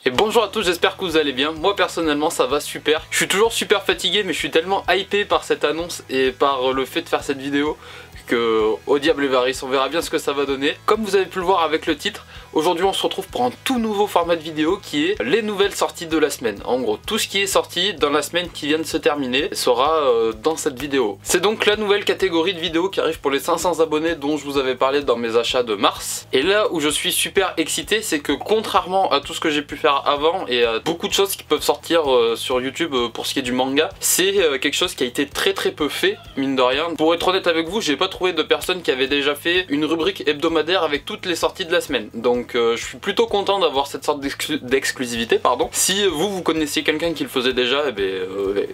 Et bonjour à tous, j'espère que vous allez bien. Moi personnellement ça va super. Je suis toujours super fatigué mais je suis tellement hypé par cette annonce et par le fait de faire cette vidéo que au diable les varices, on verra bien ce que ça va donner. Comme vous avez pu le voir avec le titre, aujourd'hui on se retrouve pour un tout nouveau format de vidéo qui est les nouvelles sorties de la semaine. En gros, tout ce qui est sorti dans la semaine qui vient de se terminer sera dans cette vidéo. C'est donc la nouvelle catégorie de vidéos qui arrive pour les 500 abonnés dont je vous avais parlé dans mes achats de mars. Et là où je suis super excité, c'est que contrairement à tout ce que j'ai pu faire avant et à beaucoup de choses qui peuvent sortir sur YouTube pour ce qui est du manga, c'est quelque chose qui a été très peu fait, mine de rien. Pour être honnête avec vous, j'ai pas trouvé de personnes qui avaient déjà fait une rubrique hebdomadaire avec toutes les sorties de la semaine. Donc je suis plutôt content d'avoir cette sorte d'exclusivité, pardon. Si vous connaissiez quelqu'un qui le faisait déjà, eh ben,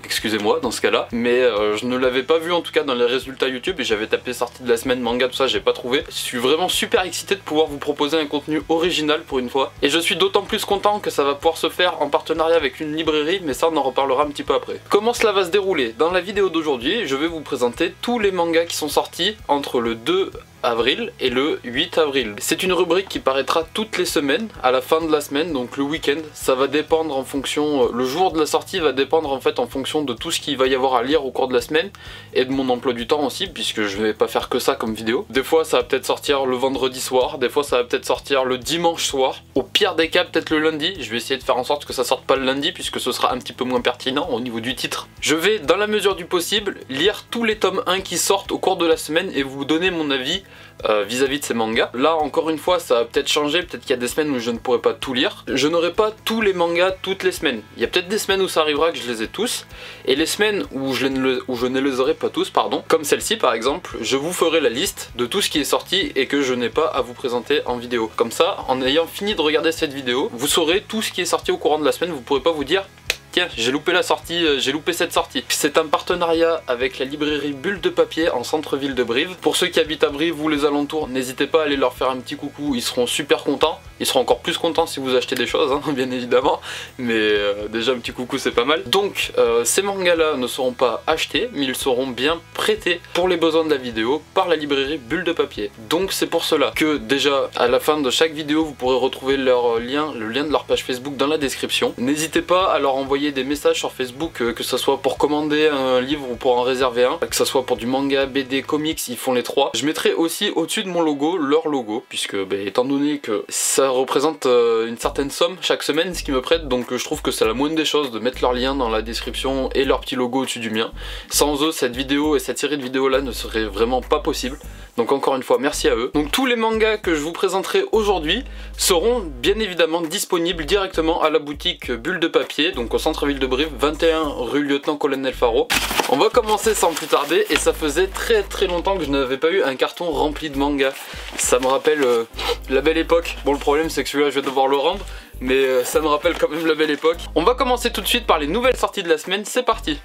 excusez-moi dans ce cas-là, mais je ne l'avais pas vu en tout cas dans les résultats YouTube et j'avais tapé sortie de la semaine, manga, tout ça, j'ai pas trouvé. Je suis vraiment super excité de pouvoir vous proposer un contenu original pour une fois. Et je suis d'autant plus content que ça va pouvoir se faire en partenariat avec une librairie, mais ça on en reparlera un petit peu après. Comment cela va se dérouler? Dans la vidéo d'aujourd'hui, je vais vous présenter tous les mangas qui sont sortis entre le 2 avril et le 8 avril. C'est une rubrique qui paraîtra toutes les semaines, à la fin de la semaine, donc le week-end. Ça va dépendre en fonction, le jour de la sortie va dépendre en fait en fonction de tout ce qu'il va y avoir à lire au cours de la semaine et de mon emploi du temps aussi, puisque je vais pas faire que ça comme vidéo. Des fois ça va peut-être sortir le vendredi soir, des fois ça va peut-être sortir le dimanche soir, au pire des cas peut-être le lundi. Je vais essayer de faire en sorte que ça sorte pas le lundi puisque ce sera un petit peu moins pertinent au niveau du titre. Je vais dans la mesure du possible lire tous les tomes 1 qui sortent au cours de la semaine et vous donner mon avis vis-à-vis de ces mangas. Là encore une fois ça va peut-être changer, peut-être qu'il y a des semaines où je ne pourrai pas tout lire. Je n'aurai pas tous les mangas toutes les semaines. Il y a peut-être des semaines où ça arrivera que je les ai tous, et les semaines où je ne les aurai pas tous, pardon, comme celle-ci par exemple, je vous ferai la liste de tout ce qui est sorti et que je n'ai pas à vous présenter en vidéo. Comme ça, en ayant fini de regarder cette vidéo, vous saurez tout ce qui est sorti au courant de la semaine, vous pourrez pas vous dire tiens, j'ai loupé la sortie, j'ai loupé cette sortie. C'est un partenariat avec la librairie Bulle de Papier en centre-ville de Brive. Pour ceux qui habitent à Brive ou les alentours, n'hésitez pas à aller leur faire un petit coucou, ils seront super contents. Ils seront encore plus contents si vous achetez des choses, hein, bien évidemment. Mais déjà un petit coucou c'est pas mal. Donc ces mangas là ne seront pas achetés, mais ils seront bien prêtés pour les besoins de la vidéo par la librairie Bulle de Papier. Donc c'est pour cela que déjà à la fin de chaque vidéo vous pourrez retrouver leur lien, le lien de leur page Facebook dans la description. N'hésitez pas à leur envoyer des messages sur Facebook, que ce soit pour commander un livre ou pour en réserver un, que ce soit pour du manga, BD, comics, ils font les trois. Je mettrai aussi au-dessus de mon logo leur logo, puisque étant donné que ça représente une certaine somme chaque semaine, ce qui me prête, donc je trouve que c'est la moindre des choses de mettre leur lien dans la description et leur petit logo au-dessus du mien. Sans eux, cette vidéo et cette série de vidéos là ne serait vraiment pas possible. Donc encore une fois, merci à eux. Donc tous les mangas que je vous présenterai aujourd'hui seront bien évidemment disponibles directement à la boutique Bulle de Papier, donc au centre-ville de Brive, 21 rue Lieutenant-Colonel Faro. On va commencer sans plus tarder, et ça faisait très longtemps que je n'avais pas eu un carton rempli de mangas. Ça me rappelle la belle époque. Bon, le problème c'est que celui-là je vais devoir le rendre, mais ça me rappelle quand même la belle époque. On va commencer tout de suite par les nouvelles sorties de la semaine, c'est parti.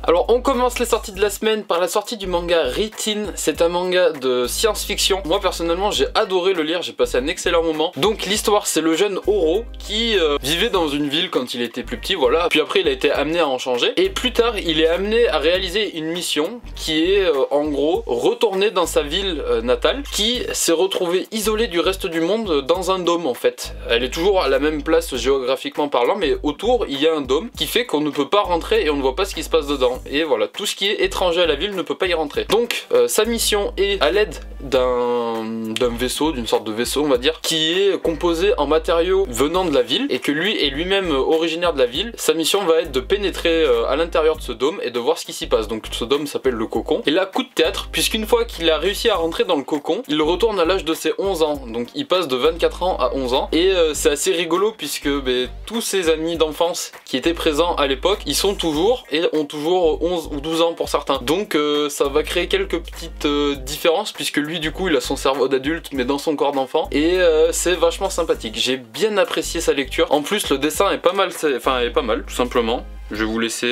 Alors on commence les sorties de la semaine par la sortie du manga Ritin. C'est un manga de science-fiction. Moi personnellement j'ai adoré le lire, j'ai passé un excellent moment. Donc l'histoire c'est le jeune Oro qui vivait dans une ville quand il était plus petit, voilà. Puis après il a été amené à en changer. Et plus tard il est amené à réaliser une mission qui est en gros retourner dans sa ville natale, qui s'est retrouvée isolée du reste du monde dans un dôme en fait. Elle est toujours à la même place géographiquement parlant, mais autour il y a un dôme qui fait qu'on ne peut pas rentrer et on ne voit pas ce qui se passe dedans. Et voilà, tout ce qui est étranger à la ville ne peut pas y rentrer. Donc sa mission est à l'aide d'un vaisseau, d'une sorte de vaisseau on va dire, qui est composé en matériaux venant de la ville, et que lui est lui-même originaire de la ville. Sa mission va être de pénétrer à l'intérieur de ce dôme et de voir ce qui s'y passe. Donc ce dôme s'appelle le cocon. Et là, coup de théâtre, puisqu'une fois qu'il a réussi à rentrer dans le cocon, il retourne à l'âge de ses 11 ans. Donc il passe de 24 ans à 11 ans. Et c'est assez rigolo puisque tous ses amis d'enfance qui étaient présents à l'époque, ils sont toujours et ont toujours 11 ou 12 ans pour certains. Donc ça va créer quelques petites différences, puisque lui du coup il a son cerveau d'adulte mais dans son corps d'enfant, et c'est vachement sympathique. J'ai bien apprécié sa lecture. En plus le dessin est pas mal, est pas mal tout simplement. Je vais vous laisser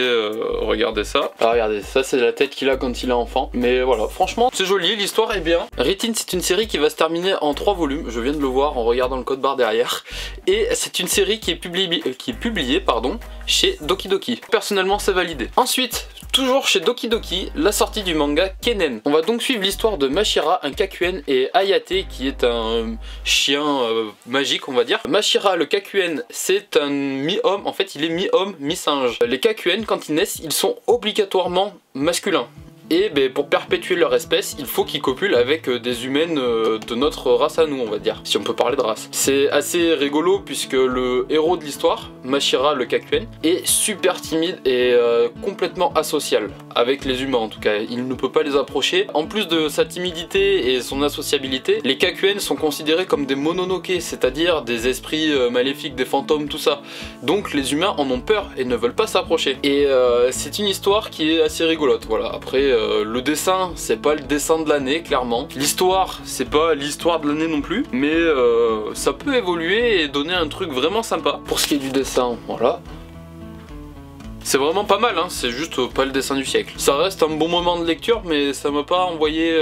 regarder ça. Ah, regardez, ça c'est la tête qu'il a quand il est enfant. Mais voilà, franchement, c'est joli, l'histoire est bien. Ritin, c'est une série qui va se terminer en 3 volumes. Je viens de le voir en regardant le code barre derrière. Et c'est une série qui est publiée chez Doki Doki. Personnellement, c'est validé. Ensuite, Toujours chez Doki Doki, la sortie du manga Kennen. On va donc suivre l'histoire de Mashira, un Kakuen, et Hayate qui est un chien magique on va dire. Mashira le Kakuen c'est un mi-homme, en fait il est mi-homme, mi-singe. Les Kakuen quand ils naissent ils sont obligatoirement masculins. Et ben, pour perpétuer leur espèce, il faut qu'ils copulent avec des humaines de notre race à nous, on va dire, si on peut parler de race. C'est assez rigolo puisque le héros de l'histoire, Mashira le Kakuen, est super timide et complètement asocial, avec les humains en tout cas. Il ne peut pas les approcher. En plus de sa timidité et son asociabilité, les Kakuen sont considérés comme des mononoke, c'est-à-dire des esprits maléfiques, des fantômes, tout ça. Donc les humains en ont peur et ne veulent pas s'approcher. Et c'est une histoire qui est assez rigolote, voilà. Après, le dessin, c'est pas le dessin de l'année, clairement. L'histoire, c'est pas l'histoire de l'année non plus, mais ça peut évoluer et donner un truc vraiment sympa. Pour ce qui est du dessin, voilà. C'est vraiment pas mal, hein, c'est juste pas le dessin du siècle. Ça reste un bon moment de lecture, mais ça m'a pas envoyé...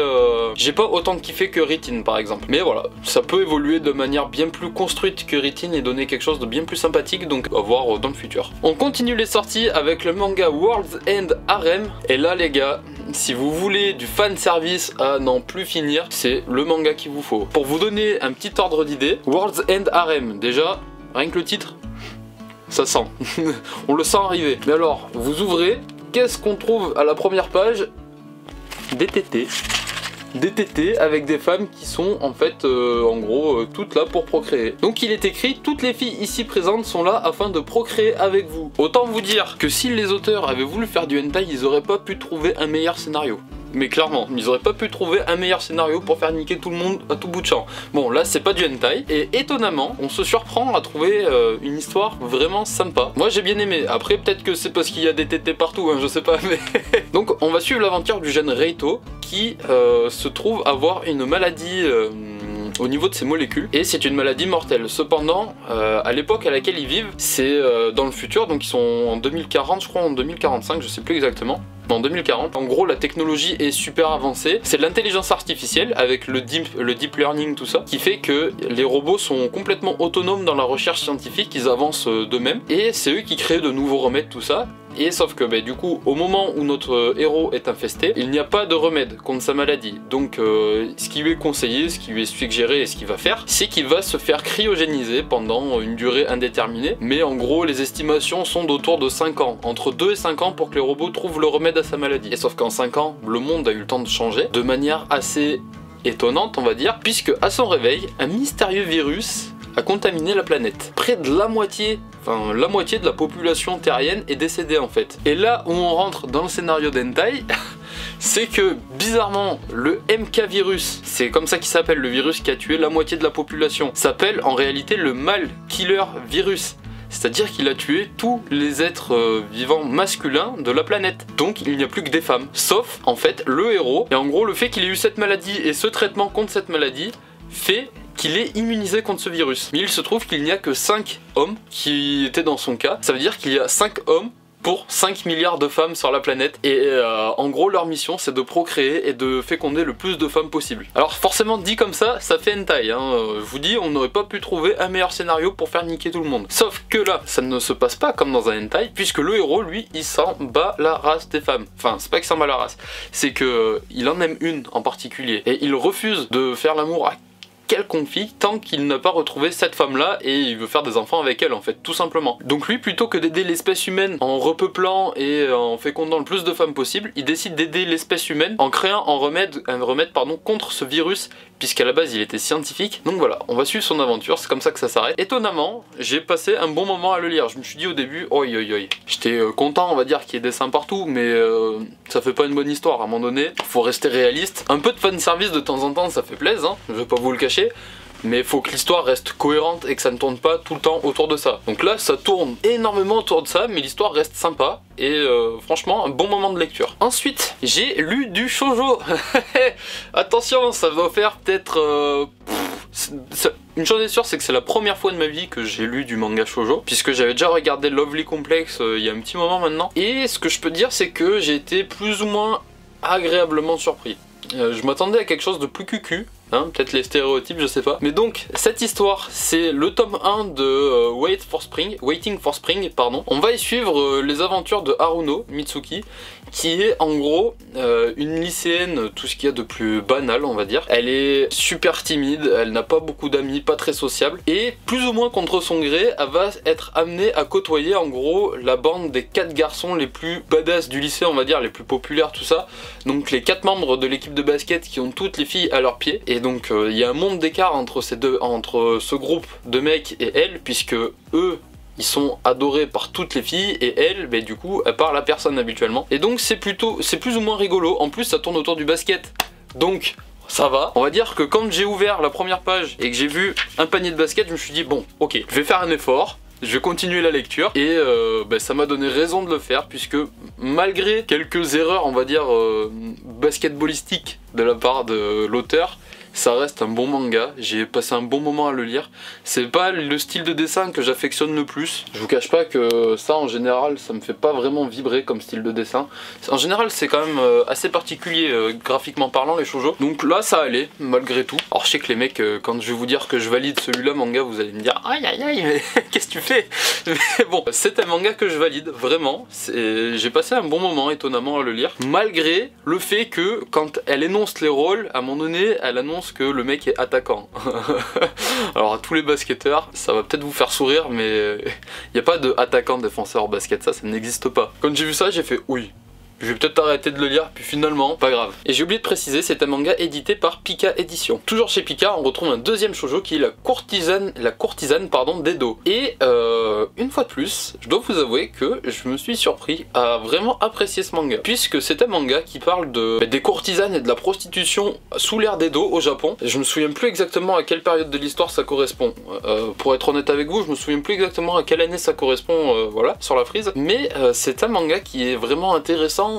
J'ai pas autant kiffé que Ritin par exemple. Mais voilà, ça peut évoluer de manière bien plus construite que Ritin et donner quelque chose de bien plus sympathique, donc à voir dans le futur. On continue les sorties avec le manga World's End Harem. Et là les gars, si vous voulez du fan service à n'en plus finir, c'est le manga qu'il vous faut. Pour vous donner un petit ordre d'idée, World's End Harem, déjà, rien que le titre, ça sent, on le sent arriver. Mais alors, vous ouvrez, qu'est-ce qu'on trouve à la première page? Des tétés. Des tétés avec des femmes qui sont en fait, en gros, toutes là pour procréer. Donc il est écrit, toutes les filles ici présentes sont là afin de procréer avec vous. Autant vous dire que si les auteurs avaient voulu faire du hentai, ils auraient pas pu trouver un meilleur scénario. Mais clairement, ils auraient pas pu trouver un meilleur scénario pour faire niquer tout le monde à tout bout de champ. Bon, là c'est pas du hentai, et étonnamment, on se surprend à trouver une histoire vraiment sympa. Moi j'ai bien aimé, après peut-être que c'est parce qu'il y a des tétés partout, hein, je sais pas, mais... Donc on va suivre l'aventure du jeune Reito, qui se trouve avoir une maladie... au niveau de ses molécules, et c'est une maladie mortelle. Cependant, à l'époque à laquelle ils vivent, c'est dans le futur, donc ils sont en 2040, je crois en 2045, je sais plus exactement. En 2040, en gros la technologie est super avancée, c'est de l'intelligence artificielle avec le deep learning, tout ça, qui fait que les robots sont complètement autonomes dans la recherche scientifique, ils avancent d'eux-mêmes, et c'est eux qui créent de nouveaux remèdes, tout ça. Et sauf que du coup, au moment où notre héros est infesté, il n'y a pas de remède contre sa maladie. Donc ce qui lui est conseillé, ce qui lui est suggéré et ce qu'il va faire, c'est qu'il va se faire cryogéniser pendant une durée indéterminée. Mais en gros, les estimations sont d'autour de 5 ans. Entre 2 et 5 ans pour que les robots trouvent le remède à sa maladie. Et sauf qu'en 5 ans, le monde a eu le temps de changer de manière assez étonnante, on va dire, puisque à son réveil, un mystérieux virus a contaminé la planète. Près de la moitié de la population terrienne est décédée en fait. Et là où on rentre dans le scénario d'hentai, c'est que bizarrement le MK virus, c'est comme ça qu'il s'appelle, le virus qui a tué la moitié de la population, s'appelle en réalité le Male Killer Virus. C'est-à-dire qu'il a tué tous les êtres vivants masculins de la planète. Donc il n'y a plus que des femmes. Sauf en fait le héros. Et en gros le fait qu'il ait eu cette maladie et ce traitement contre cette maladie fait qu'il est immunisé contre ce virus. Mais il se trouve qu'il n'y a que 5 hommes qui étaient dans son cas. Ça veut dire qu'il y a 5 hommes pour 5 milliards de femmes sur la planète. Et en gros leur mission c'est de procréer et de féconder le plus de femmes possible. Alors forcément dit comme ça fait hentai, hein. Je vous dis, on n'aurait pas pu trouver un meilleur scénario pour faire niquer tout le monde. Sauf que là ça ne se passe pas comme dans un hentai, puisque le héros lui il s'en bat la race des femmes. Enfin c'est pas qu'il s'en bat la race, c'est que il en aime une en particulier. Et il refuse de faire l'amour à quelconque fille tant qu'il n'a pas retrouvé cette femme là et il veut faire des enfants avec elle en fait, tout simplement. Donc lui, plutôt que d'aider l'espèce humaine en repeuplant et en fécondant le plus de femmes possible, il décide d'aider l'espèce humaine en créant un remède contre ce virus, puisqu'à la base il était scientifique. Donc voilà, on va suivre son aventure, c'est comme ça que ça s'arrête. Étonnamment, j'ai passé un bon moment à le lire. Je me suis dit au début, oi oi oi, j'étais content on va dire qu'il y ait des dessins partout, mais ça fait pas une bonne histoire à un moment donné, faut rester réaliste. Un peu de fanservice de temps en temps ça fait plaisir, hein, je vais pas vous le cacher, mais il faut que l'histoire reste cohérente et que ça ne tourne pas tout le temps autour de ça. Donc là ça tourne énormément autour de ça, mais l'histoire reste sympa et franchement un bon moment de lecture. Ensuite j'ai lu du shoujo. Attention, ça va faire peut-être une chose est sûre, c'est que c'est la première fois de ma vie que j'ai lu du manga shoujo, puisque j'avais déjà regardé Lovely Complex il y a un petit moment maintenant. Et ce que je peux dire c'est que j'ai été plus ou moins agréablement surpris. Je m'attendais à quelque chose de plus cucu, hein, peut-être les stéréotypes, je sais pas. Mais donc, cette histoire, c'est le tome 1 de Waiting for Spring, pardon. On va y suivre les aventures de Haruno Mitsuki, qui est en gros une lycéenne, tout ce qu'il y a de plus banal, on va dire. Elle est super timide, elle n'a pas beaucoup d'amis, pas très sociable, et plus ou moins contre son gré, elle va être amenée à côtoyer en gros la bande des 4 garçons les plus badass du lycée, on va dire, les plus populaires, tout ça. Donc les 4 membres de l'équipe de basket qui ont toutes les filles à leurs pieds, et donc il y a un monde d'écart entre ce groupe de mecs et elle, puisque eux, ils sont adorés par toutes les filles et elle, bah, du coup, elle parle à personne habituellement. Et donc c'est plus ou moins rigolo. En plus, ça tourne autour du basket. Donc ça va. On va dire que quand j'ai ouvert la première page et que j'ai vu un panier de basket, je me suis dit bon, ok, je vais faire un effort. Je vais continuer la lecture et bah, ça m'a donné raison de le faire, puisque malgré quelques erreurs, on va dire basketballistiques de la part de l'auteur, ça reste un bon manga, j'ai passé un bon moment à le lire. C'est pas le style de dessin que j'affectionne le plus. Je vous cache pas que ça en général ça me fait pas vraiment vibrer comme style de dessin. En général c'est quand même assez particulier graphiquement parlant les shoujo. Donc là ça allait malgré tout. Alors je sais que les mecs quand je vais vous dire que je valide celui-là manga, vous allez me dire aïe aïe aïe mais qu'est-ce que tu fais? Mais bon, c'est un manga que je valide vraiment. J'ai passé un bon moment étonnamment à le lire, malgré le fait que quand elle énonce les rôles, à un moment donné elle annonce que le mec est attaquant. Alors à tous les basketteurs, ça va peut-être vous faire sourire, mais il n'y a pas de attaquant défenseur au basket, ça n'existe pas. Quand j'ai vu ça, j'ai fait oui. Je vais peut-être arrêter de le lire, puis finalement, pas grave. Et j'ai oublié de préciser, c'est un manga édité par Pika Édition. Toujours chez Pika, on retrouve un deuxième shoujo qui est la courtisane d'Edo. Et une fois de plus, je dois vous avouer que je me suis surpris à vraiment apprécier ce manga, puisque c'est un manga qui parle des courtisanes et de la prostitution sous l'ère d'Edo au Japon. Je me souviens plus exactement à quelle période de l'histoire ça correspond. Pour être honnête avec vous, je me souviens plus exactement à quelle année ça correspond, voilà, sur la frise. Mais c'est un manga qui est vraiment intéressant.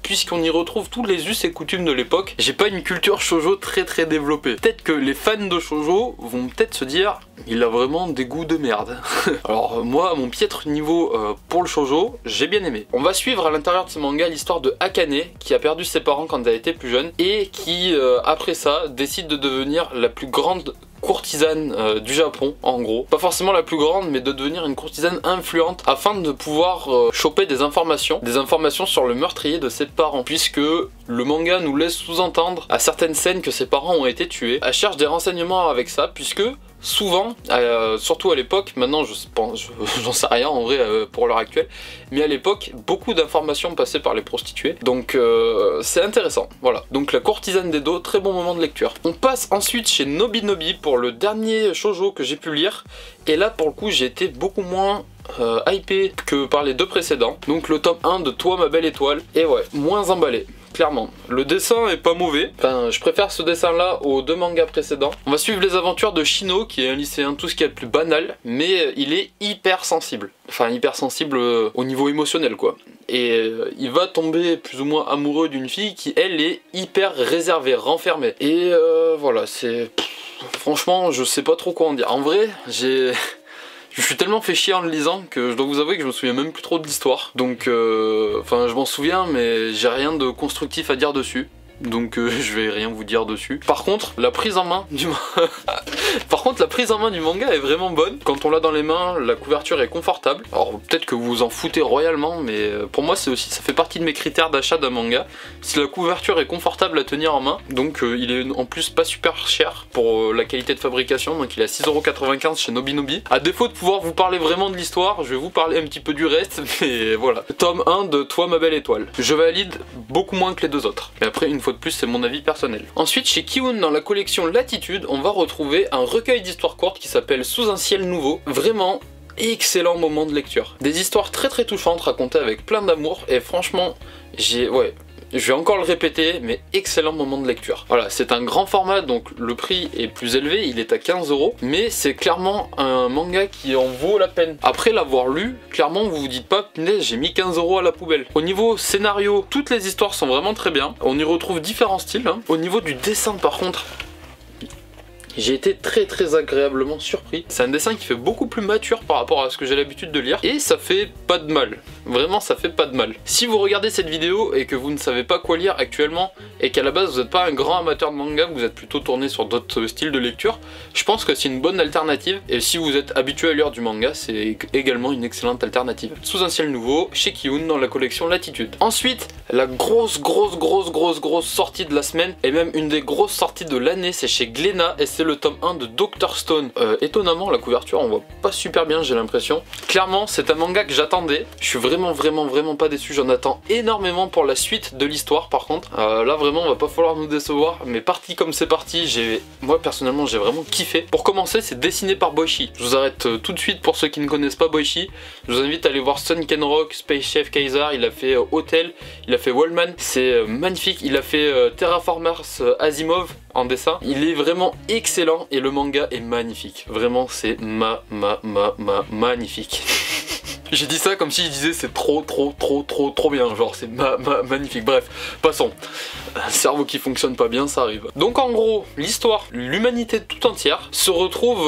Puisqu'on y retrouve tous les us et coutumes de l'époque. J'ai pas une culture shoujo très développée. Peut-être que les fans de shoujo vont peut-être se dire il a vraiment des goûts de merde. Alors moi, à mon piètre niveau pour le shoujo, j'ai bien aimé. On va suivre à l'intérieur de ce manga l'histoire de Akane, qui a perdu ses parents quand elle était plus jeune, et qui après ça décide de devenir la plus grande courtisane du Japon, en gros. Pas forcément la plus grande, mais de devenir une courtisane influente afin de pouvoir choper des informations sur le meurtrier de ses parents, puisque le manga nous laisse sous-entendre à certaines scènes que ses parents ont été tués. Elle cherche des renseignements avec ça, puisque souvent, surtout à l'époque, maintenant j'en sais rien en vrai pour l'heure actuelle, mais à l'époque, beaucoup d'informations passaient par les prostituées, donc c'est intéressant, voilà. Donc la courtisane d'Edo, très bon moment de lecture. On passe ensuite chez Nobinobi pour le dernier shoujo que j'ai pu lire, et là pour le coup j'ai été beaucoup moins hypé que par les deux précédents. Donc le tome 1 de Toi ma belle étoile, et ouais, moins emballé. Clairement. Le dessin est pas mauvais, enfin je préfère ce dessin là aux deux mangas précédents. On va suivre les aventures de Shino, qui est un lycéen tout ce qui est le plus banal, mais il est hyper sensible. Enfin hyper sensible au niveau émotionnel quoi. Et il va tomber plus ou moins amoureux d'une fille qui elle est hyper réservée, renfermée. Et voilà, c'est... Franchement je sais pas trop quoi en dire. En vrai je suis tellement fait chier en le lisant que je dois vous avouer que je me souviens même plus trop de l'histoire. Donc, enfin je m'en souviens mais j'ai rien de constructif à dire dessus. Donc je vais rien vous dire dessus. Par contre, la prise en main du manga est vraiment bonne. Quand on l'a dans les mains, la couverture est confortable. Alors peut-être que vous vous en foutez royalement, mais pour moi c'est aussi, ça fait partie de mes critères d'achat d'un manga. Si la couverture est confortable à tenir en main, donc il est en plus pas super cher pour la qualité de fabrication, donc il est à 6,95€ chez Nobinobi. À défaut de pouvoir vous parler vraiment de l'histoire, je vais vous parler un petit peu du reste, mais voilà. Tome 1 de Toi ma belle étoile. Je valide beaucoup moins que les deux autres. Mais après, une fois de plus, c'est mon avis personnel. Ensuite, chez Kiun, dans la collection Latitude, on va retrouver un recueil d'histoires courtes qui s'appelle Sous un ciel nouveau. Vraiment excellent moment de lecture. Des histoires très touchantes racontées avec plein d'amour, et franchement, je vais encore le répéter, mais excellent moment de lecture. Voilà, c'est un grand format, donc le prix est plus élevé, il est à 15€, mais c'est clairement un manga qui en vaut la peine. Après l'avoir lu, clairement vous vous dites pas, punaise, j'ai mis 15€ à la poubelle. Au niveau scénario, toutes les histoires sont vraiment très bien, on y retrouve différents styles, hein. Au niveau du dessin par contre, j'ai été très agréablement surpris. C'est un dessin qui fait beaucoup plus mature par rapport à ce que j'ai l'habitude de lire et ça fait pas de mal. Vraiment ça fait pas de mal. Si vous regardez cette vidéo et que vous ne savez pas quoi lire actuellement et qu'à la base vous n'êtes pas un grand amateur de manga, vous êtes plutôt tourné sur d'autres styles de lecture, je pense que c'est une bonne alternative et si vous êtes habitué à lire du manga, c'est également une excellente alternative. Sous un ciel nouveau, chez Kiun dans la collection Latitude. Ensuite, la grosse sortie de la semaine et même une des grosses sorties de l'année, c'est chez Glénat et c'est le tome 1 de Dr Stone. Étonnamment, la couverture on voit pas super bien, j'ai l'impression. Clairement, c'est un manga que j'attendais. Je suis vraiment pas déçu, j'en attends énormément pour la suite de l'histoire par contre. Là vraiment, on va pas falloir nous décevoir, mais parti comme c'est parti, moi personnellement j'ai vraiment kiffé. Pour commencer, c'est dessiné par Boichi. Je vous arrête tout de suite pour ceux qui ne connaissent pas Boichi. Je vous invite à aller voir Sunken Rock, Space Chef Kaiser, il a fait Hotel, il a fait Wallman, c'est magnifique, il a fait Terraformers Asimov en dessin. Il est vraiment excellent et le manga est magnifique. Vraiment, c'est magnifique. J'ai dit ça comme si je disais c'est trop bien, genre c'est magnifique. Bref, passons. Un cerveau qui fonctionne pas bien, ça arrive. Donc en gros, l'histoire, l'humanité tout entière se retrouve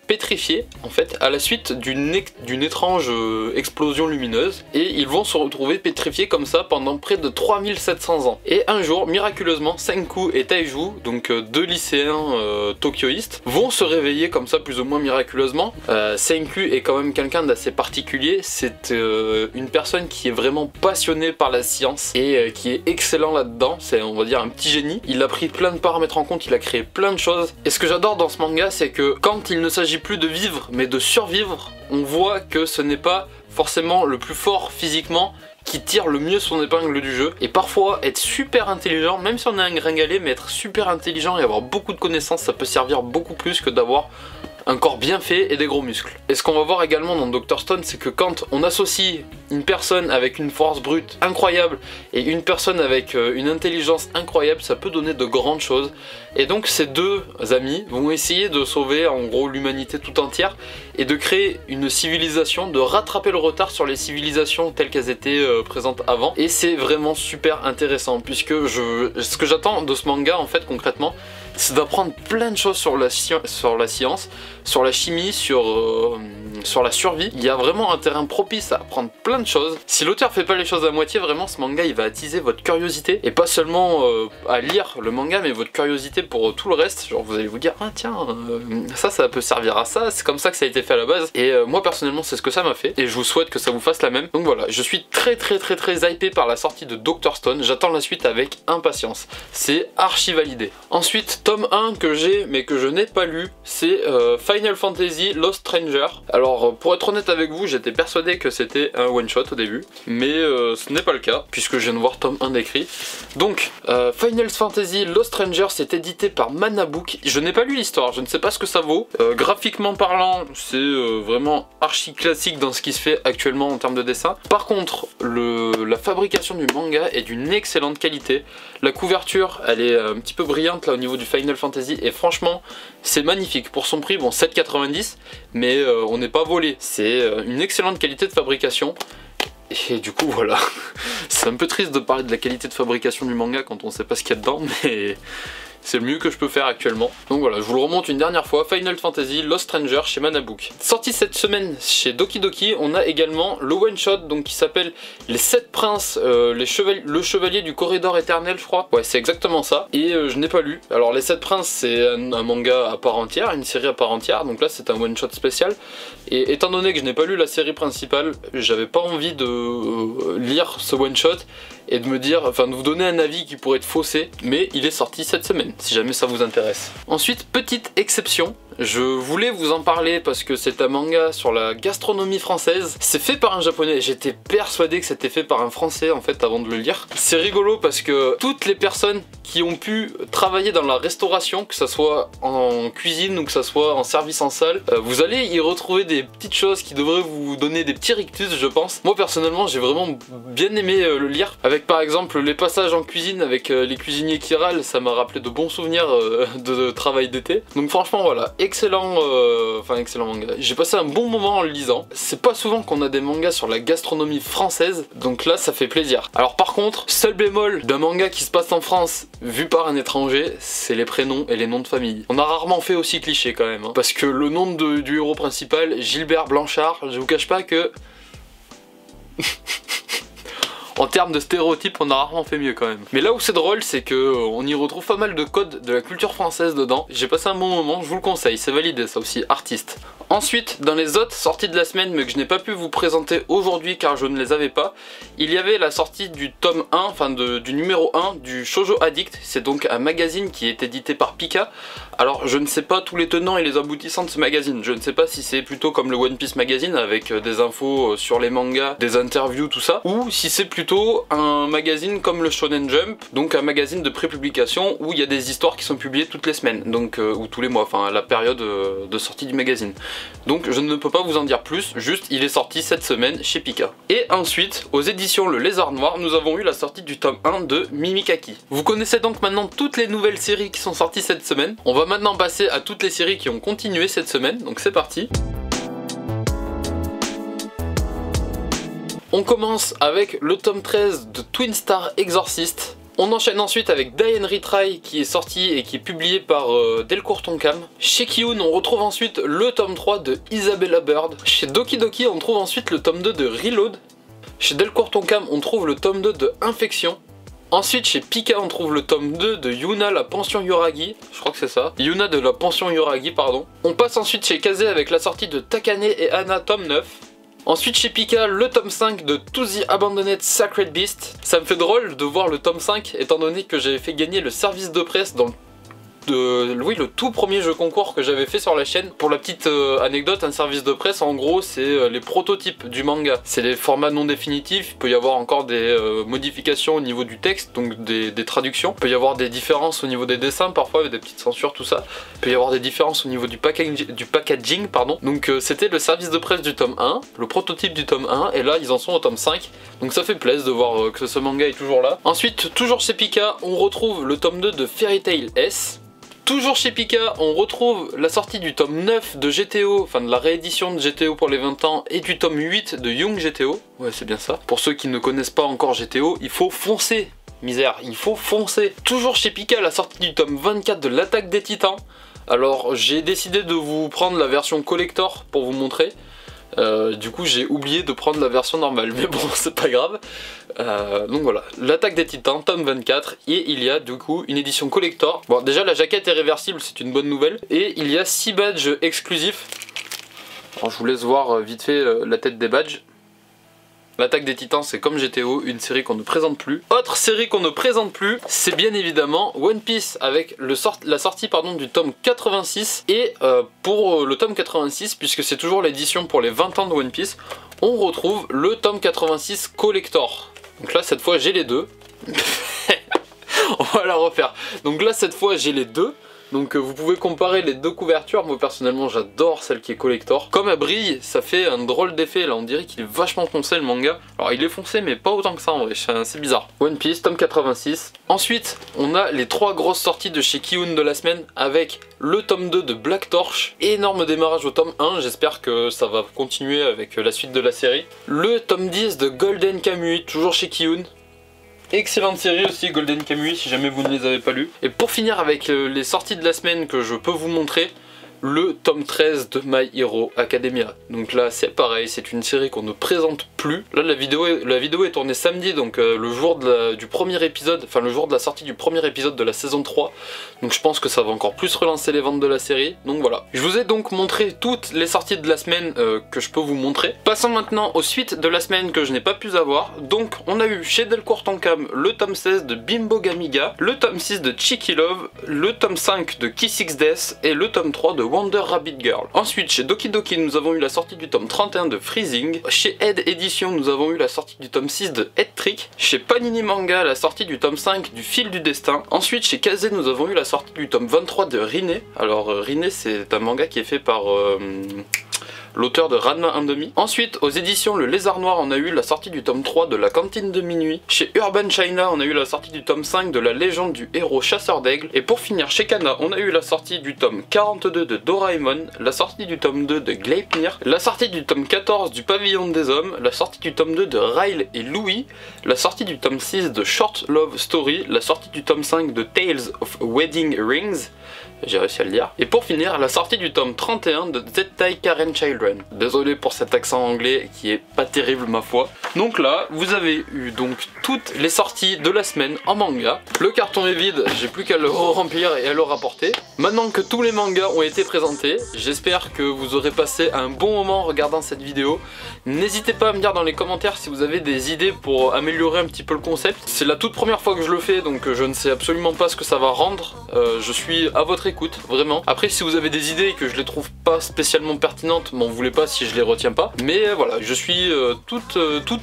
pétrifiée en fait à la suite d'une étrange explosion lumineuse et ils vont se retrouver pétrifiés comme ça pendant près de 3700 ans. Et un jour, miraculeusement, Senku et Taiju, donc deux lycéens tokyoïstes, vont se réveiller comme ça plus ou moins miraculeusement. Senku est quand même quelqu'un d'assez particulier, c'est une personne qui est vraiment passionnée par la science et qui est excellent là-dedans. C'est, on va dire, un petit génie. Il a pris plein de paramètres en compte, il a créé plein de choses. Et ce que j'adore dans ce manga, c'est que quand il ne s'agit plus de vivre, mais de survivre, on voit que ce n'est pas forcément le plus fort physiquement qui tire le mieux son épingle du jeu. Et parfois, être super intelligent, même si on est un gringalet, mais être super intelligent et avoir beaucoup de connaissances, ça peut servir beaucoup plus que d'avoir un corps bien fait et des gros muscles. Et ce qu'on va voir également dans Dr Stone, c'est que quand on associe une personne avec une force brute incroyable et une personne avec une intelligence incroyable, ça peut donner de grandes choses. Et donc ces deux amis vont essayer de sauver en gros l'humanité tout entière et de créer une civilisation, de rattraper le retard sur les civilisations telles qu'elles étaient présentes avant. Et c'est vraiment super intéressant puisque ce que j'attends de ce manga en fait concrètement, c'est d'apprendre plein de choses sur la science, sur la chimie, sur la survie. Il y a vraiment un terrain propice à apprendre plein de choses. Si l'auteur fait pas les choses à moitié, vraiment ce manga il va attiser votre curiosité et pas seulement à lire le manga mais votre curiosité pour tout le reste. Genre vous allez vous dire ah tiens ça peut servir à ça, c'est comme ça que ça a été fait à la base. Et moi personnellement c'est ce que ça m'a fait et je vous souhaite que ça vous fasse la même. Donc voilà, je suis très hypé par la sortie de Dr Stone, j'attends la suite avec impatience. C'est archi validé. Ensuite, tome 1 que j'ai mais que je n'ai pas lu, c'est Final Fantasy Lost Stranger. Alors pour être honnête avec vous, j'étais persuadé que c'était un one shot au début, mais ce n'est pas le cas puisque je viens de voir tome 1 d'écrit. Donc Final Fantasy Lost Stranger, c'est édité par Manabook. Je n'ai pas lu l'histoire, je ne sais pas ce que ça vaut. Graphiquement parlant, c'est vraiment archi classique dans ce qui se fait actuellement en termes de dessin. Par contre, la fabrication du manga est d'une excellente qualité. La couverture, elle est un petit peu brillante là au niveau du Final Fantasy et franchement, c'est magnifique. Pour son prix, bon 7,90, mais on n'est pas volé. C'est une excellente qualité de fabrication. Et du coup voilà, c'est un peu triste de parler de la qualité de fabrication du manga quand on sait pas ce qu'il y a dedans, mais c'est le mieux que je peux faire actuellement. Donc voilà, je vous le remonte une dernière fois, Final Fantasy Lost Stranger chez Manabook. Sorti cette semaine chez Doki Doki, on a également le one shot donc qui s'appelle Les 7 Princes, le Chevalier du Corridor Éternel je crois. Ouais c'est exactement ça, et je n'ai pas lu. Alors Les 7 Princes c'est un manga à part entière, une série à part entière, donc là c'est un one shot spécial. Et étant donné que je n'ai pas lu la série principale, j'avais pas envie de lire ce one shot et de me dire, enfin de vous donner un avis qui pourrait être faussé, mais il est sorti cette semaine, si jamais ça vous intéresse. Ensuite, petite exception, je voulais vous en parler parce que c'est un manga sur la gastronomie française. C'est fait par un japonais, j'étais persuadé que c'était fait par un français en fait avant de le lire. C'est rigolo parce que toutes les personnes qui ont pu travailler dans la restauration, que ça soit en cuisine ou que ça soit en service en salle, vous allez y retrouver des petites choses qui devraient vous donner des petits rictus je pense. Moi personnellement j'ai vraiment bien aimé le lire, avec par exemple les passages en cuisine avec les cuisiniers qui râlent, ça m'a rappelé de bons bons souvenirs de travail d'été. Donc franchement voilà, excellent manga. J'ai passé un bon moment en le lisant. C'est pas souvent qu'on a des mangas sur la gastronomie française, donc là ça fait plaisir. Alors par contre, seul bémol d'un manga qui se passe en France vu par un étranger, c'est les prénoms et les noms de famille. On a rarement fait aussi cliché quand même, hein, parce que le nom du héros principal, Gilbert Blanchard, je vous cache pas que... En termes de stéréotypes, on a rarement fait mieux quand même. Mais là où c'est drôle, c'est que on y retrouve pas mal de codes de la culture française dedans. J'ai passé un bon moment, je vous le conseille, c'est validé ça aussi, artiste. Ensuite, dans les autres sorties de la semaine, mais que je n'ai pas pu vous présenter aujourd'hui car je ne les avais pas, il y avait la sortie du tome 1, enfin du numéro 1 du Shoujo Addict. C'est donc un magazine qui est édité par Pika. Alors je ne sais pas tous les tenants et les aboutissants de ce magazine. Je ne sais pas si c'est plutôt comme le One Piece Magazine avec des infos sur les mangas, des interviews, tout ça, ou si c'est plutôt un magazine comme le Shonen Jump, donc un magazine de prépublication où il y a des histoires qui sont publiées toutes les semaines, donc ou tous les mois, enfin la période de sortie du magazine. Donc je ne peux pas vous en dire plus, juste il est sorti cette semaine chez Pika. Et ensuite, aux éditions Le Lézard Noir, nous avons eu la sortie du tome 1 de Mimikaki. Vous connaissez donc maintenant toutes les nouvelles séries qui sont sorties cette semaine. On va maintenant passer à toutes les séries qui ont continué cette semaine, donc c'est parti. On commence avec le tome 13 de Twin Star Exorcist. On enchaîne ensuite avec Die and Retry qui est sorti et qui est publié par Delcourt Tonkam. Chez Kiyun, on retrouve ensuite le tome 3 de Isabella Bird. Chez Doki Doki, on trouve ensuite le tome 2 de Reload. Chez Delcourt Tonkam, on trouve le tome 2 de Infection. Ensuite, chez Pika, on trouve le tome 2 de Yuna, la pension Yoragi. Je crois que c'est ça. Yuna de la pension Yoragi, pardon. On passe ensuite chez Kaze avec la sortie de Takane et Anna, tome 9. Ensuite chez Pika, le tome 5 de To the Abandoned Sacred Beast. Ça me fait drôle de voir le tome 5 étant donné que j'avais fait gagner le service de presse dans le tout premier jeu concours que j'avais fait sur la chaîne. Pour la petite anecdote, un service de presse en gros c'est les prototypes du manga. C'est les formats non définitifs, il peut y avoir encore des modifications au niveau du texte, donc des traductions. Il peut y avoir des différences au niveau des dessins parfois, avec des petites censures, tout ça. Il peut y avoir des différences au niveau du packaging, pardon. Donc c'était le service de presse du tome 1, le prototype du tome 1, et là ils en sont au tome 5. Donc ça fait plaisir de voir que ce manga est toujours là. Ensuite, toujours chez Pika, on retrouve le tome 2 de Fairy Tail S. Toujours chez Pika, on retrouve la sortie du tome 9 de GTO, enfin de la réédition de GTO pour les 20 ans, et du tome 8 de Young GTO. Ouais, c'est bien ça. Pour ceux qui ne connaissent pas encore GTO, il faut foncer, misère, il faut foncer. Toujours chez Pika, la sortie du tome 24 de l'Attaque des Titans. Alors, j'ai décidé de vous prendre la version collector pour vous montrer. Du coup j'ai oublié de prendre la version normale, mais bon c'est pas grave. Donc voilà, l'Attaque des Titans, tome 24, et il y a du coup une édition collector. Bon déjà la jaquette est réversible, c'est une bonne nouvelle, et il y a 6 badges exclusifs. Alors je vous laisse voir vite fait la tête des badges. L'Attaque des Titans, c'est comme GTO, une série qu'on ne présente plus. Autre série qu'on ne présente plus, c'est bien évidemment One Piece avec la sortie du tome 86. Et pour le tome 86, puisque c'est toujours l'édition pour les 20 ans de One Piece, on retrouve le tome 86 Collector. Donc là, cette fois, j'ai les deux. On va la refaire. Donc là, cette fois, j'ai les deux. Donc vous pouvez comparer les deux couvertures. Moi personnellement j'adore celle qui est collector. Comme elle brille, ça fait un drôle d'effet. Là on dirait qu'il est vachement foncé le manga. Alors il est foncé mais pas autant que ça en vrai, c'est bizarre. One Piece, tome 86. Ensuite on a les 3 grosses sorties de chez Kiyun de la semaine avec le tome 2 de Black Torch. Énorme démarrage au tome 1, j'espère que ça va continuer avec la suite de la série. Le tome 10 de Golden Kamuy, toujours chez Kiyun. Excellente série aussi, Golden Kamuy, si jamais vous ne les avez pas lus. Et pour finir avec les sorties de la semaine que je peux vous montrer, le tome 13 de My Hero Academia. Donc là c'est pareil, c'est une série qu'on ne présente plus. Là la vidéo est tournée samedi, donc le jour du premier épisode, enfin le jour de la sortie du premier épisode de la saison 3. Donc je pense que ça va encore plus relancer les ventes de la série. Donc voilà. Je vous ai donc montré toutes les sorties de la semaine que je peux vous montrer. Passons maintenant aux suites de la semaine que je n'ai pas pu avoir. Donc on a eu chez Delcourt Tonkam le tome 16 de Bimbo Gamiga, le tome 6 de Cheeky Love, le tome 5 de Kiss X Death et le tome 3 de Wonder Rabbit Girl. Ensuite chez Doki Doki nous avons eu la sortie du tome 31 de Freezing. Chez Head Edition nous avons eu la sortie du tome 6 de Head Trick. Chez Panini Manga la sortie du tome 5 du Fil du Destin. Ensuite chez Kaze nous avons eu la sortie du tome 23 de Rinne. Alors Rinne c'est un manga qui est fait par l'auteur de Ranma 1/2. Ensuite, aux éditions Le Lézard Noir, on a eu la sortie du tome 3 de La Cantine de Minuit. Chez Urban China, on a eu la sortie du tome 5 de La Légende du héros chasseur d'aigle. Et pour finir, chez Kana, on a eu la sortie du tome 42 de Doraemon, la sortie du tome 2 de Gleipnir, la sortie du tome 14 du Pavillon des Hommes, la sortie du tome 2 de Ryle et Louis, la sortie du tome 6 de Short Love Story, la sortie du tome 5 de Tales of Wedding Rings, j'ai réussi à le dire. Et pour finir, la sortie du tome 31 de Zettai Karen Children. Désolé pour cet accent anglais qui est pas terrible ma foi. Donc là, vous avez eu donc toutes les sorties de la semaine en manga. Le carton est vide, j'ai plus qu'à le remplir et à le rapporter. Maintenant que tous les mangas ont été présentés, j'espère que vous aurez passé un bon moment en regardant cette vidéo. N'hésitez pas à me dire dans les commentaires si vous avez des idées pour améliorer un petit peu le concept. C'est la toute première fois que je le fais, donc je ne sais absolument pas ce que ça va rendre. Je suis à votre écoute, vraiment. Après, si vous avez des idées et que je les trouve pas spécialement pertinentes, m'en voulez pas si je les retiens pas. Mais voilà, je suis tout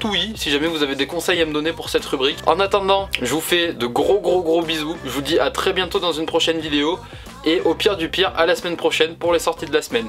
oui si jamais vous avez des conseils à me donner pour cette rubrique. En attendant, je vous fais de gros bisous. Je vous dis à très bientôt dans une prochaine vidéo. Et au pire du pire, à la semaine prochaine pour les sorties de la semaine.